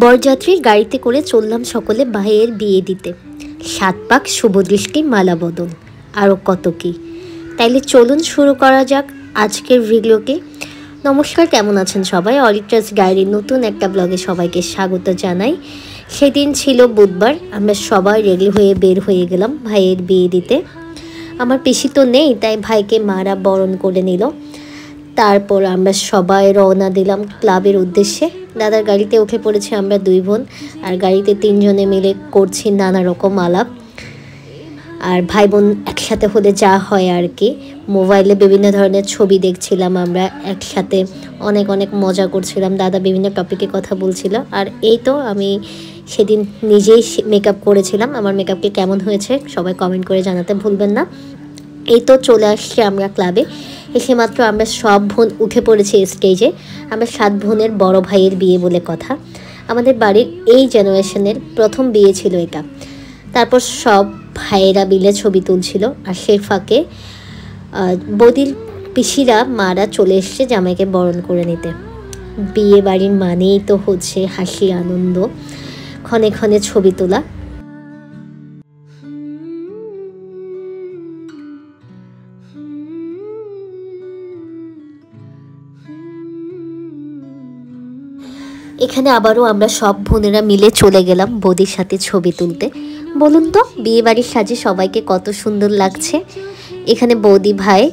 বরযাত্রীর গাড়িতে করে চললাম সকলে ভাইয়ের বিয়ে দিতে। 7 পাক শুভ দৃষ্টি মালা বদল আরও কত কি। তাইলে চলুন শুরু করা যাক আজকের ভিডিওকে। নমস্কার, কেমন আছেন সবাই? অলিট্রাস ডায়েরির নতুন একটা ব্লগে সবাইকে স্বাগত জানাই। সেদিন ছিল বুধবার, আমরা সবাই রেডি হয়ে বের হয়ে গেলাম ভাইয়ের বিয়ে দিতে। আমার পিসি তো নেই, তাই ভাইকে মারা বরণ করে নিল। তারপর আমরা সবাই রওনা দিলাম ক্লাবের উদ্দেশ্যে। দাদার গাড়িতে উঠে পড়েছি আমরা 2 বোন, আর গাড়িতে 3 জনে মিলে করছি নানা রকম আলাপ। আর ভাই বোন একসাথে হলে যা হয় আর কি, মোবাইলে বিভিন্ন ধরনের ছবি দেখছিলাম আমরা একসাথে, অনেক অনেক মজা করছিলাম। দাদা বিভিন্ন টপিকে কথা বলছিল। আর এই তো আমি সেদিন নিজেই মেকআপ করেছিলাম। আমার মেকআপকে কেমন হয়েছে সবাই কমেন্ট করে জানাতে ভুলবেন না। এই তো চলে আসছি আমরা ক্লাবে। এসে মাত্র আমরা সব বোন উঠে পড়েছি স্টেজে। আমরা 7 বোনের বড় ভাইয়ের বিয়ে বলে কথা। আমাদের বাড়ির এই জেনারেশনের প্রথম বিয়ে ছিল এটা। তারপর সব ভাইয়েরা মিলে ছবি তুলছিল, আর সে ফাঁকে বৌদির পিসিরা মারা চলে এসছে জামাইকে বরণ করে নিতে। বিয়ে বাড়ির মানেই তো হচ্ছে হাসি, আনন্দ, ক্ষণে ক্ষণে ছবি তোলা। এখানে আবারও আমরা সব বোনেরা মিলে চলে গেলাম বৌদির সাথে ছবি তুলতে। বলুন তো বিয়ে বাড়ির সাজে সবাইকে কত সুন্দর লাগছে। এখানে বৌদি ভাই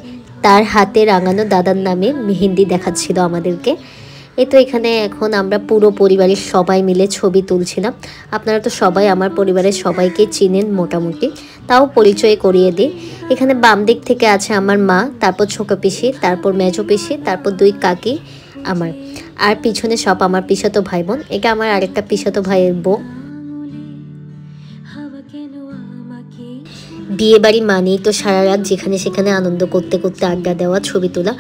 তার হাতে রাঙানো দাদার নামে মেহেন্দি দেখাচ্ছিল আমাদেরকে। এই তো এখানে এখন আমরা পুরো পরিবারের সবাই মিলে ছবি তুলছিলাম। আপনারা তো সবাই আমার পরিবারের সবাইকে চিনেন মোটামুটি, তাও পরিচয় করিয়ে দিই। এখানে বাম দিক থেকে আছে আমার মা, তারপর ছোটো পিসি, তারপর মেজো পিসি, তারপর 2 কাকি আমার, আর পিছনে সব আমার পিসাতো ভাই বোন। এটা আমার আরেকটা পিসাতো ভাইয়ের বউ। বিয়ে বাড়ি মানেই তো সারা রাত যেখানে সেখানে আনন্দ করতে করতে আড্ডা দেওয়া, ছবি তোলা।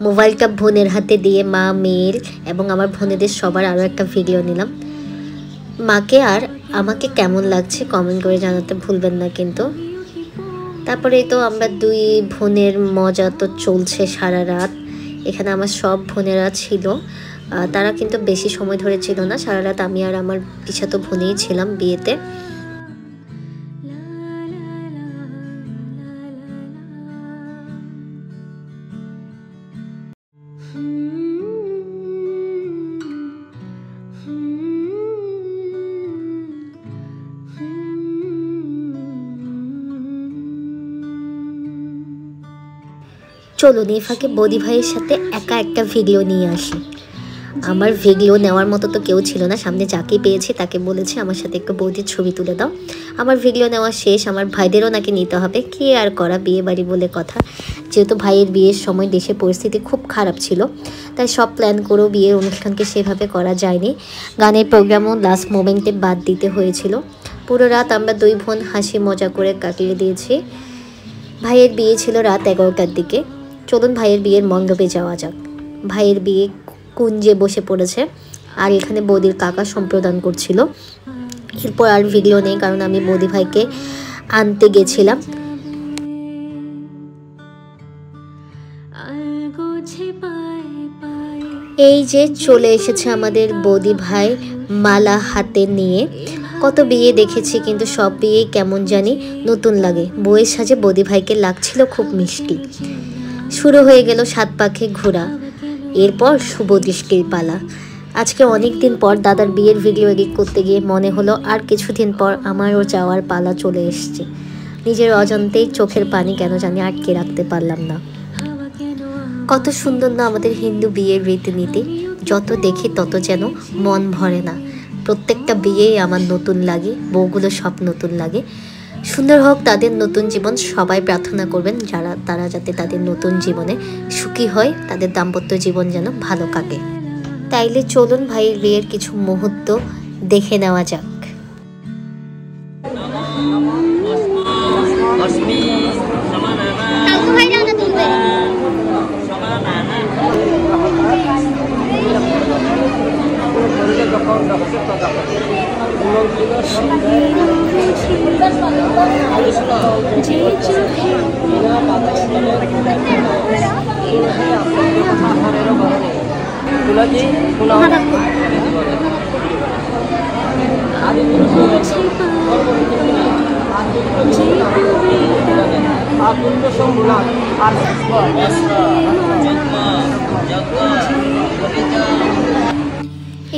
মোবাইলটা বোনের হাতে দিয়ে মা, মেয়ের এবং আমার বোনেদের সবার আরও একটা ভিডিও নিলাম। মাকে আর আমাকে কেমন লাগছে কমেন্ট করে জানাতে ভুলবেন না কিন্তু। তারপরে তো আমরা 2 বোনের মজা তো চলছে সারা রাত। এখানে আমার সব বোনেরা ছিল, তারা কিন্তু বেশি সময় ধরে ছিল না। সারা রাত আমি আর আমার পিছাতো বোনেই ছিলাম বিয়েতে। চলুন এই ফাঁকে বৌদি ভাইয়ের সাথে একা একটা ভিডিও নিয়ে আসি। আমার ভিডিও নেওয়ার মতো তো কেউ ছিল না, সামনে যাকে পেয়েছি তাকে বলেছি আমার সাথে একটু বৌদির ছবি তুলে দাও। আমার ভিডিও নেওয়া শেষ, আমার ভাইদেরও নাকি নিতে হবে, কি আর করা, বিয়ে বাড়ি বলে কথা। যেহেতু ভাইয়ের বিয়ের সময় দেশের পরিস্থিতি খুব খারাপ ছিল, তাই সব প্ল্যান করেও বিয়ের অনুষ্ঠানকে সেভাবে করা যায়নি। গানের প্রোগ্রামও লাস্ট মোমেন্টে বাদ দিতে হয়েছিল। পুরো রাত আমরা 2 বোন হাসি মজা করে কাটিয়ে দিয়েছি। ভাইয়ের বিয়ে ছিল রাত 11টার দিকে। চলুন ভাইয়ের বিয়ের মণ্ডপে যাওয়া যাক। ভাইয়ের বিয়ে কুঞ্জে বসে পড়েছে, আর এখানে বৌদির কাকা সম্প্রদান করছিল। এরপর আর ভিডিও নেই, কারণ আমি বৌদি ভাইকে আনতে গেছিলাম। এই যে চলে এসেছে আমাদের বৌদি ভাই মালা হাতে নিয়ে। কত বিয়ে দেখেছি, কিন্তু সব বিয়েই কেমন জানি নতুন লাগে। বউয়ের সাজে বৌদি ভাইকে লাগছিল খুব মিষ্টি। শুরু হয়ে গেল 7 পাকে ঘোরা, এরপর শুভ দৃষ্টির পালা। আজকে অনেক দিন পর দাদার বিয়ের ভিডিও এডিট করতে গিয়ে মনে হলো আর কিছুদিন পর আমারও যাওয়ার পালা চলে এসছে। নিজের অজান্তেই চোখের পানি কেন জানি আটকে রাখতে পারলাম না। কত সুন্দর না আমাদের হিন্দু বিয়ের রীতিনীতি, যত দেখি তত যেন মন ভরে না। প্রত্যেকটা বিয়েই আমার নতুন লাগে, বউগুলো সব নতুন লাগে। সুন্দর হোক তাদের নতুন জীবন, সবাই প্রার্থনা করবেন তারা যাতে তাদের নতুন জীবনে সুখী হয়, তাদের দাম্পত্য জীবন যেন ভালো কাটে। তাইলে চলুন ভাইয়ের বিয়ের কিছু মুহূর্ত দেখে নেওয়া যাক।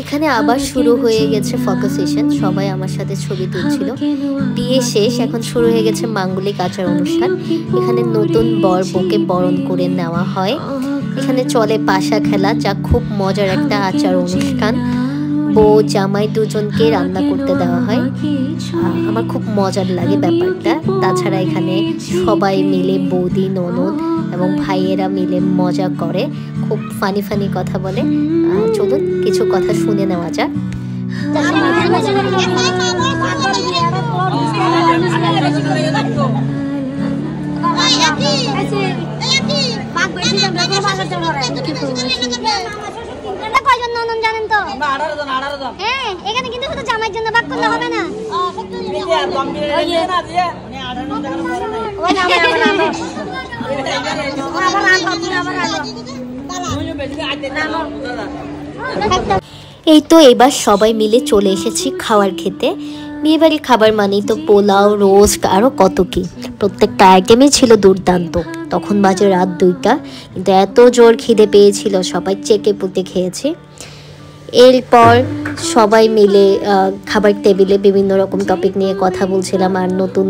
এখানে আবার শুরু হয়ে গেছে ফটো সেশন। সবাই আমার সাথে ছবি তুলছিল। বিয়ে শেষ, এখন শুরু হয়ে গেছে মাঙ্গলিক আচার অনুষ্ঠান। এখানে নতুন বর বউকে বরণ করে নেওয়া হয়। এখানে চলে পাশা খেলা, যা খুব মজার একটা আচার অনুষ্ঠান। বউ জামাই দুজনকে রান্না করতে দেওয়া হয়। আমার খুব মজার লাগে ব্যাপারটা। তাছাড়া এখানে সবাই মিলে বৌদি ননদ এবং ভাইয়েরা মিলে মজা করে, খুব ফানি ফানি কথা বলে। চলুন কিছু কথা শুনে নেওয়া যাক। কয়জন ননদ জানেন তো? 18 জন। হ্যাঁ, এখানে কিন্তু শুধু জামাইয়ের জন্য ভাগ করলে হবে না। এই তো এবার সবাই মিলে চলে এসেছি খাওয়ার খেতে। বিয়েবাড়ির খাবার মানেই তো পোলাও, রোস্ট আরও কত কি। প্রত্যেকটা আইটেমই ছিল দুর্দান্ত। তখন বাজে রাত 2টা, কিন্তু এত জোর খিদে পেয়েছিল, সবাই চেকে পুঁতে খেয়েছি। এরপর সবাই মিলে খাবার টেবিলে বিভিন্ন রকম টপিক নিয়ে কথা বলছিলাম আর নতুন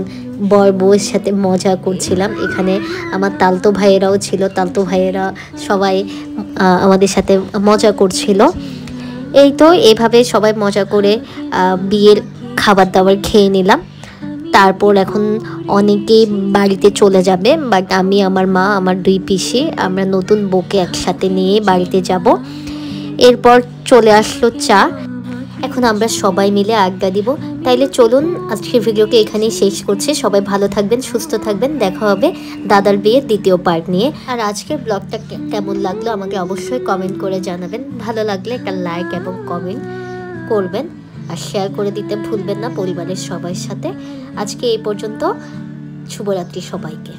বর বউয়ের সাথে মজা করছিলাম। এখানে আমার তালতো ভাইয়েরাও ছিল। তালতো ভাইয়েরা সবাই আমাদের সাথে মজা করছিল। এই তো এভাবে সবাই মজা করে বিয়ের খাবার দাবার খেয়ে নিলাম। তারপর এখন অনেকেই বাড়িতে চলে যাবে, বাট আমি, আমার মা, আমার 2 পিসি আমরা নতুন বউকে একসাথে নিয়ে বাড়িতে যাব। এরপর চলে আসলো চা। এখন আমরা সবাই মিলে আড্ডা দিব। তাইলে চলুন আজকের ভিডিওকে এখানেই শেষ করছি। সবাই ভালো থাকবেন, সুস্থ থাকবেন। দেখা হবে দাদার বিয়ের 2য় পার্ট নিয়ে। আর আজকের ব্লগটা কেমন লাগলো আমাকে অবশ্যই কমেন্ট করে জানাবেন। ভালো লাগলে একটা লাইক এবং কমেন্ট করবেন আর শেয়ার করে দিতে ভুলবেন না পরিবারের সবার সাথে। আজকে এই পর্যন্ত। শুভরাত্রি সবাইকে।